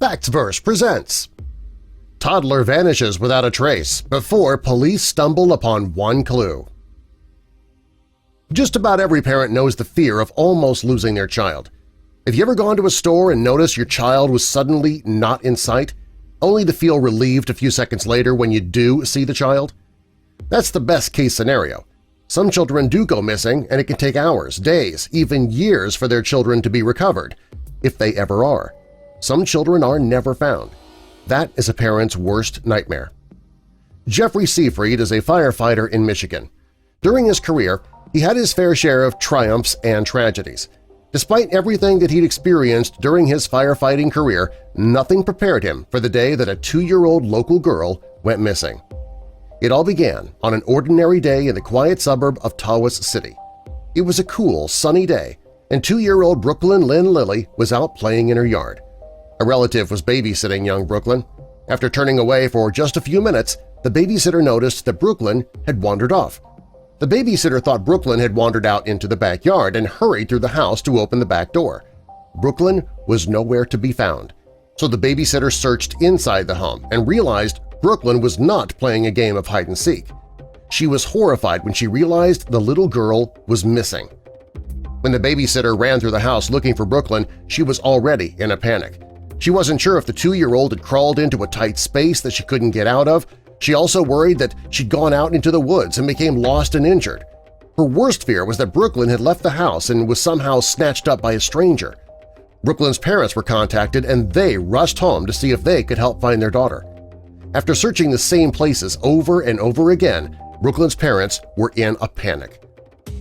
Factsverse presents Toddler vanishes without a trace before police stumble upon one clue. Just about every parent knows the fear of almost losing their child. Have you ever gone to a store and noticed your child was suddenly not in sight, only to feel relieved a few seconds later when you do see the child? That's the best-case scenario. Some children do go missing, and it can take hours, days, even years for their children to be recovered, if they ever are. Some children are never found. That is a parent's worst nightmare. Jeffrey Seafried is a firefighter in Michigan. During his career, he had his fair share of triumphs and tragedies. Despite everything that he'd experienced during his firefighting career, nothing prepared him for the day that a 2-year-old local girl went missing. It all began on an ordinary day in the quiet suburb of Tawas City. It was a cool, sunny day, and 2-year-old Brooklyn Lynn Lilly was out playing in her yard. A relative was babysitting young Brooklyn. After turning away for just a few minutes, the babysitter noticed that Brooklyn had wandered off. The babysitter thought Brooklyn had wandered out into the backyard and hurried through the house to open the back door. Brooklyn was nowhere to be found, so the babysitter searched inside the home and realized Brooklyn was not playing a game of hide-and-seek. She was horrified when she realized the little girl was missing. When the babysitter ran through the house looking for Brooklyn, she was already in a panic. She wasn't sure if the 2-year-old had crawled into a tight space that she couldn't get out of. She also worried that she'd gone out into the woods and became lost and injured. Her worst fear was that Brooklyn had left the house and was somehow snatched up by a stranger. Brooklyn's parents were contacted and they rushed home to see if they could help find their daughter. After searching the same places over and over again, Brooklyn's parents were in a panic.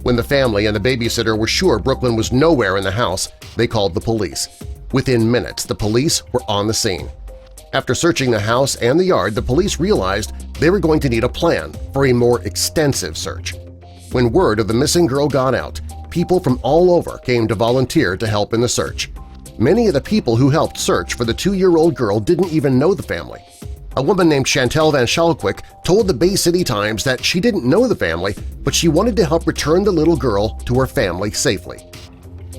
When the family and the babysitter were sure Brooklyn was nowhere in the house, they called the police. Within minutes, the police were on the scene. After searching the house and the yard, the police realized they were going to need a plan for a more extensive search. When word of the missing girl got out, people from all over came to volunteer to help in the search. Many of the people who helped search for the 2-year-old girl didn't even know the family. A woman named Chantel Van Schalkwyk told the Bay City Times that she didn't know the family, but she wanted to help return the little girl to her family safely.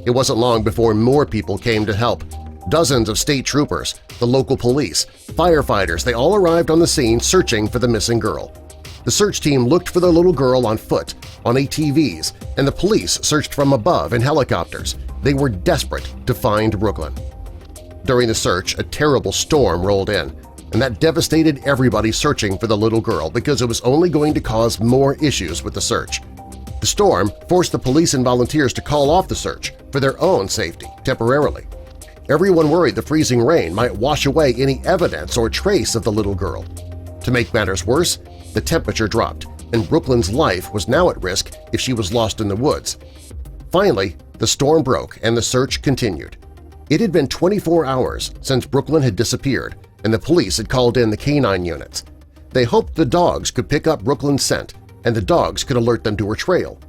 It wasn't long before more people came to help. Dozens of state troopers, the local police, firefighters, they all arrived on the scene searching for the missing girl. The search team looked for the little girl on foot, on ATVs, and the police searched from above in helicopters. They were desperate to find Brooklyn. During the search, a terrible storm rolled in, and that devastated everybody searching for the little girl because it was only going to cause more issues with the search. The storm forced the police and volunteers to call off the search for their own safety temporarily. Everyone worried the freezing rain might wash away any evidence or trace of the little girl. To make matters worse, the temperature dropped, and Brooklyn's life was now at risk if she was lost in the woods. Finally, the storm broke and the search continued. It had been 24 hours since Brooklyn had disappeared, and the police had called in the canine units. They hoped the dogs could pick up Brooklyn's scent, and the dogs could alert them to her trail.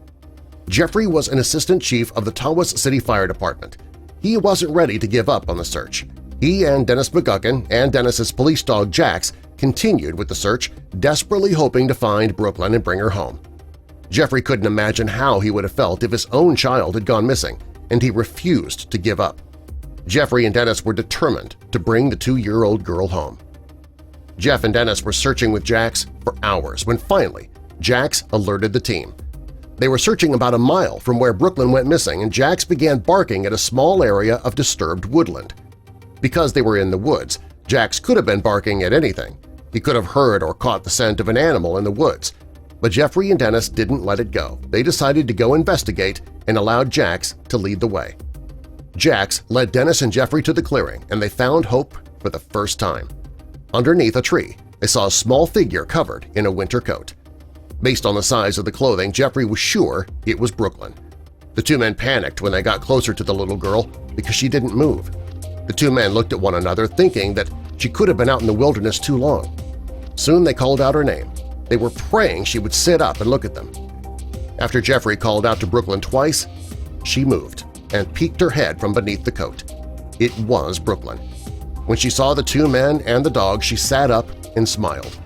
Jeffrey was an assistant chief of the Tawas City Fire Department. He wasn't ready to give up on the search. He and Dennis McGuckin and Dennis's police dog Jax continued with the search, desperately hoping to find Brooklyn and bring her home. Jeffrey couldn't imagine how he would have felt if his own child had gone missing, and he refused to give up. Jeffrey and Dennis were determined to bring the 2-year-old girl home. Jeff and Dennis were searching with Jax for hours when finally Jax alerted the team. They were searching about a mile from where Brooklyn went missing, and Jax began barking at a small area of disturbed woodland. Because they were in the woods, Jax could have been barking at anything. He could have heard or caught the scent of an animal in the woods. But Jeffrey and Dennis didn't let it go. They decided to go investigate and allowed Jax to lead the way. Jax led Dennis and Jeffrey to the clearing, and they found hope for the first time. Underneath a tree, they saw a small figure covered in a winter coat. Based on the size of the clothing, Jeffrey was sure it was Brooklyn. The two men panicked when they got closer to the little girl because she didn't move. The two men looked at one another, thinking that she could have been out in the wilderness too long. Soon they called out her name. They were praying she would sit up and look at them. After Jeffrey called out to Brooklyn twice, she moved and peeked her head from beneath the coat. It was Brooklyn. When she saw the two men and the dog, she sat up and smiled.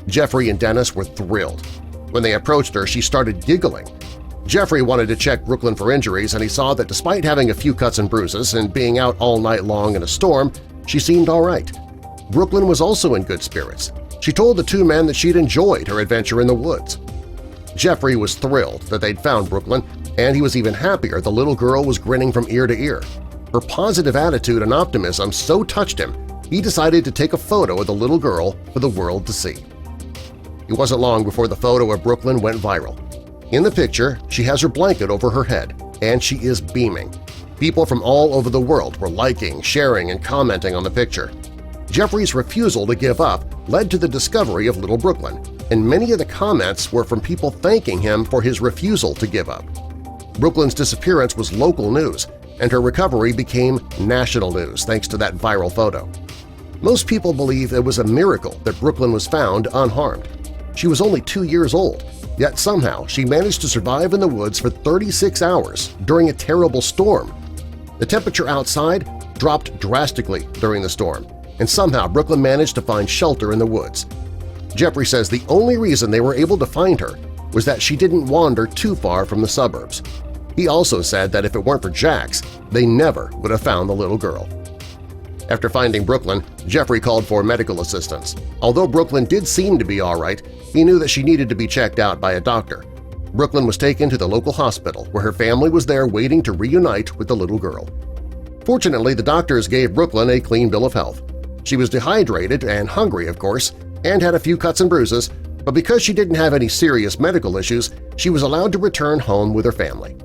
Jeffrey and Dennis were thrilled. When they approached her, she started giggling. Jeffrey wanted to check Brooklyn for injuries, and he saw that despite having a few cuts and bruises and being out all night long in a storm, She seemed all right. Brooklyn was also in good spirits. She told the two men that she'd enjoyed her adventure in the woods. Jeffrey was thrilled that they'd found Brooklyn, and he was even happier the little girl was grinning from ear to ear. Her positive attitude and optimism so touched him, he decided to take a photo of the little girl for the world to see. It wasn't long before the photo of Brooklyn went viral. In the picture, she has her blanket over her head, and she is beaming. People from all over the world were liking, sharing, and commenting on the picture. Jeffrey's refusal to give up led to the discovery of little Brooklyn, and many of the comments were from people thanking him for his refusal to give up. Brooklyn's disappearance was local news, and her recovery became national news thanks to that viral photo. Most people believe it was a miracle that Brooklyn was found unharmed. She was only 2 years old, yet somehow she managed to survive in the woods for 36 hours during a terrible storm. The temperature outside dropped drastically during the storm, and somehow Brooklyn managed to find shelter in the woods. Jeffrey says the only reason they were able to find her was that she didn't wander too far from the suburbs. He also said that if it weren't for Jax, they never would have found the little girl. After finding Brooklyn, Jeffrey called for medical assistance. Although Brooklyn did seem to be all right, he knew that she needed to be checked out by a doctor. Brooklyn was taken to the local hospital where her family was there waiting to reunite with the little girl. Fortunately, the doctors gave Brooklyn a clean bill of health. She was dehydrated and hungry, of course, and had a few cuts and bruises, but because she didn't have any serious medical issues, she was allowed to return home with her family.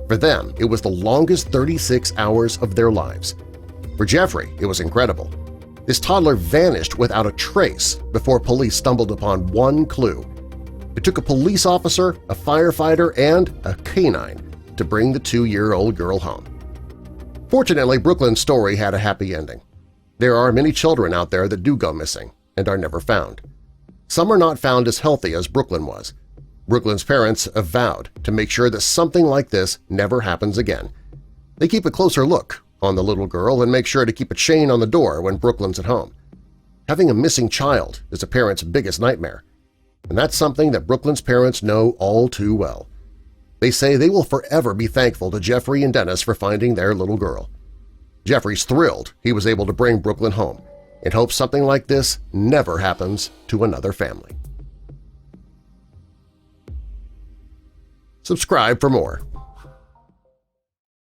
For them, it was the longest 36 hours of their lives. For Jeffrey, it was incredible. This toddler vanished without a trace before police stumbled upon one clue. It took a police officer, a firefighter, and a canine to bring the 2-year-old girl home. Fortunately, Brooklyn's story had a happy ending. There are many children out there that do go missing and are never found. Some are not found as healthy as Brooklyn was. Brooklyn's parents have vowed to make sure that something like this never happens again. They keep a closer look on the little girl and make sure to keep a chain on the door when Brooklyn's at home. Having a missing child is a parent's biggest nightmare, and that's something that Brooklyn's parents know all too well. They say they will forever be thankful to Jeffrey and Dennis for finding their little girl. Jeffrey's thrilled he was able to bring Brooklyn home and hopes something like this never happens to another family. Subscribe for more.